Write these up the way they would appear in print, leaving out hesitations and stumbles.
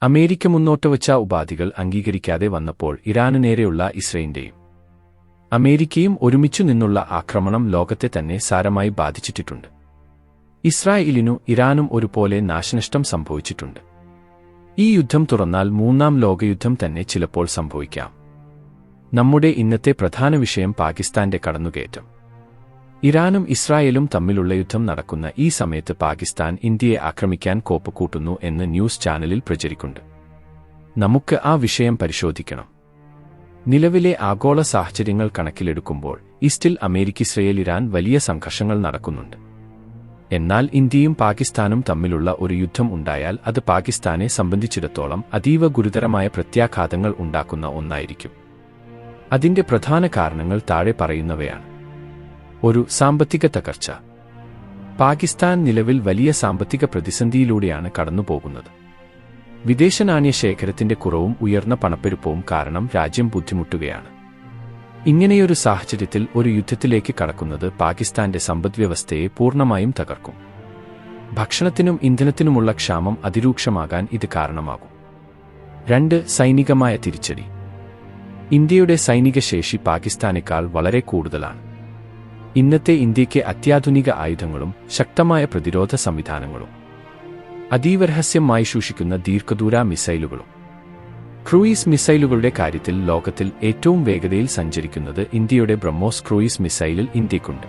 America മുന്നോട്ടുവച്ച ഉപാധികൾ അംഗീകരിക്കാതെ വന്നപ്പോൾ ഇറാനു നേരെയുള്ള ഇസ്രയേലിന്റെയും അമേരിക്കയും ഒരുമിച്ചു നിന്നുള്ള ആക്രമണം ലോകത്തെ തന്നെ സാരമായി ബാധിച്ചിട്ടുണ്ട്. ഇസ്രായേലിനു ഇറാനും ഒരുപോലെ നാശനഷ്ടം സംഭവിച്ചിട്ടുണ്ട്. ഈ യുദ്ധം തുറന്നാൽ മൂന്നാം ലോകയുദ്ധം തന്നെ ചിലപ്പോൾ സംഭവിക്കാം. നമ്മുടെ ഇന്നത്തെ പ്രധാന വിഷയം പാകിസ്ഥാന്റെ കടന്നുകയറ്റം. ഇറാനും ഇസ്രായേലും തമ്മിലുള്ള യുദ്ധം നടക്കുന്ന ഈ സമയത്ത് പാകിസ്ഥാൻ ഇന്ത്യയെ ആക്രമിക്കാൻ കോപ്പ് കൂട്ടുന്നു എന്ന് ന്യൂസ് ചാനലിൽ പ്രചരിക്കുന്നുണ്ട്. നമുക്ക് ആ വിഷയം പരിശോധിക്കണം. നിലവിലെ ആഗോള സാഹചര്യങ്ങൾ കണക്കിലെടുക്കുമ്പോൾ ഈസ്റ്റിൽ അമേരിക്ക-ഇസ്രയേൽ ഇറാൻ വലിയ സംഘർഷങ്ങൾ നടക്കുന്നുണ്ട്. എന്നാൽ ഇന്ത്യയും പാകിസ്ഥാനും തമ്മിലുള്ള ഒരു യുദ്ധം ഉണ്ടായാൽ അത് പാകിസ്ഥാനെ സംബന്ധിച്ചിടത്തോളം അതീവ ഗുരുതരമായ പ്രത്യാഘാതങ്ങൾ ഉണ്ടാക്കുന്ന ഒന്നായിരിക്കും. അതിന്റെ പ്രധാന കാരണങ്ങൾ താഴെ പറയുന്നവയാണ്. ഒരു സാമ്പത്തിക തകർച്ച. പാകിസ്ഥാൻ നിലവിൽ വലിയ സാമ്പത്തിക പ്രതിസന്ധിയിലൂടെയാണ് കടന്നുപോകുന്നത്. വിദേശ നാണ്യ ശേഖരത്തിന്റെ കുറവും ഉയർന്ന പണപ്പെരുപ്പവും കാരണം രാജ്യം ബുദ്ധിമുട്ടുകയാണ്. ഇങ്ങനെയൊരു സാഹചര്യത്തിൽ ഒരു യുദ്ധത്തിലേക്ക് കടക്കുന്നത് പാകിസ്ഥാന്റെ സമ്പദ്വ്യവസ്ഥയെ പൂർണ്ണമായും തകർക്കും. ഭക്ഷണത്തിനും ഇന്ധനത്തിനുമുള്ള ക്ഷാമം അതിരൂക്ഷമാകാൻ ഇത് കാരണമാകും. 2. സൈനികമായ തിരിച്ചടി. ഇന്ത്യയുടെ സൈനിക ശേഷി പാകിസ്ഥാനേക്കാൾ വളരെ കൂടുതലാണ്. ഇന്നത്തെ ഇന്ത്യയ്ക്ക് അത്യാധുനിക ആയുധങ്ങളും ശക്തമായ പ്രതിരോധ സംവിധാനങ്ങളും അതീവ രഹസ്യമായി സൂക്ഷിക്കുന്ന ദീർഘദൂര മിസൈലുകളും. ക്രൂയിസ് മിസൈലുകളുടെ കാര്യത്തിൽ ലോകത്തിൽ ഏറ്റവും വേഗതയിൽ സഞ്ചരിക്കുന്നത് ഇന്ത്യയുടെ ബ്രഹ്മോസ് ക്രൂയിസ് മിസൈലിൽ ഇന്ത്യക്കുണ്ട്.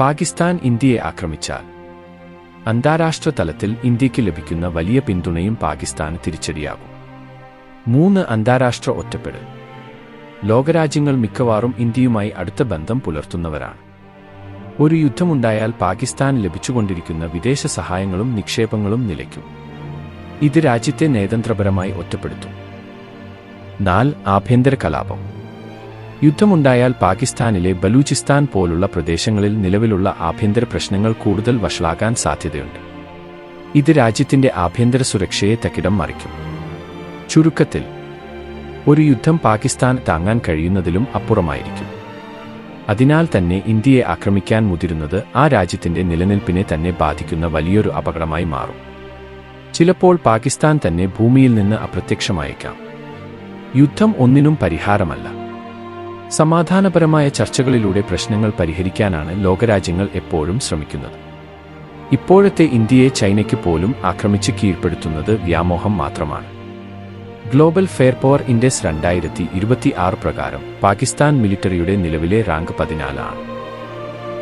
പാകിസ്ഥാൻ ഇന്ത്യയെ ആക്രമിച്ചാൽ അന്താരാഷ്ട്ര തലത്തിൽ ഇന്ത്യയ്ക്ക് ലഭിക്കുന്ന വലിയ പിന്തുണയും പാകിസ്ഥാന് തിരിച്ചടിയാകും. 3. അന്താരാഷ്ട്ര ഒറ്റപ്പെടൽ. ലോകരാജ്യങ്ങൾ മിക്കവാറും ഇന്ത്യയുമായി അടുത്ത ബന്ധം പുലർത്തുന്നവരാണ്. ഒരു യുദ്ധമുണ്ടായാൽ പാകിസ്ഥാൻ ലഭിച്ചുകൊണ്ടിരിക്കുന്ന വിദേശ സഹായങ്ങളും നിക്ഷേപങ്ങളും നിലയ്ക്കും. ഇത് രാജ്യത്തെ നയതന്ത്രപരമായി ഒറ്റപ്പെടുത്തും. 4. ആഭ്യന്തര കലാപം. യുദ്ധമുണ്ടായാൽ പാകിസ്ഥാനിലെ ബലൂചിസ്ഥാൻ പോലുള്ള പ്രദേശങ്ങളിൽ നിലവിലുള്ള ആഭ്യന്തര പ്രശ്നങ്ങൾ കൂടുതൽ വഷളാകാൻ സാധ്യതയുണ്ട്. ഇത് രാജ്യത്തിന്റെ ആഭ്യന്തര സുരക്ഷയെ തകിടം മറിക്കും. ചുരുക്കത്തിൽ, ഒരു യുദ്ധം പാകിസ്ഥാൻ താങ്ങാൻ കഴിയുന്നതിലും അപ്പുറമായിരിക്കും. അതിനാൽ തന്നെ ഇന്ത്യയെ ആക്രമിക്കാൻ മുതിരുന്നത് ആ രാജ്യത്തിന്റെ നിലനിൽപ്പിനെ തന്നെ ബാധിക്കുന്ന വലിയൊരു അപകടമായി മാറും. ചിലപ്പോൾ പാകിസ്ഥാൻ തന്നെ ഭൂമിയിൽ നിന്ന് അപ്രത്യക്ഷമായേക്കാം. യുദ്ധം ഒന്നിനും പരിഹാരമല്ല. സമാധാനപരമായ ചർച്ചകളിലൂടെ പ്രശ്നങ്ങൾ പരിഹരിക്കാനാണ് ലോകരാജ്യങ്ങൾ എപ്പോഴും ശ്രമിക്കുന്നത്. ഇപ്പോഴത്തെ ഇന്ത്യയെ ചൈനയ്ക്ക് പോലും ആക്രമിച്ച് കീഴ്പ്പെടുത്തുന്നത് വ്യാമോഹം മാത്രമാണ്. ഗ്ലോബൽ ഫെയർ പവർ ഇൻഡെക്സ് 2026 പ്രകാരം പാകിസ്ഥാൻ മിലിറ്ററിയുടെ നിലവിലെ റാങ്ക് 14 ആണ്.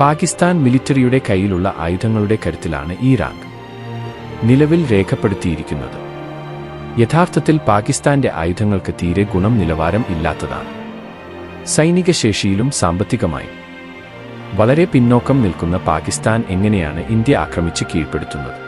പാകിസ്ഥാൻ മിലിറ്ററിയുടെ കയ്യിലുള്ള ആയുധങ്ങളുടെ കരുത്തിലാണ് ഈ റാങ്ക് നിലവിൽ രേഖപ്പെടുത്തിയിരിക്കുന്നത്. യഥാർത്ഥത്തിൽ പാകിസ്ഥാന്റെ ആയുധങ്ങൾക്ക് തീരെ ഗുണം നിലവാരം ഇല്ലാത്തതാണ്. സൈനിക ശേഷിയിലും സാമ്പത്തികമായും വളരെ പിന്നോക്കം നിൽക്കുന്ന പാകിസ്ഥാൻ എങ്ങനെയാണ് ഇന്ത്യ ആക്രമിച്ച് കീഴ്പ്പെടുത്തുന്നത്?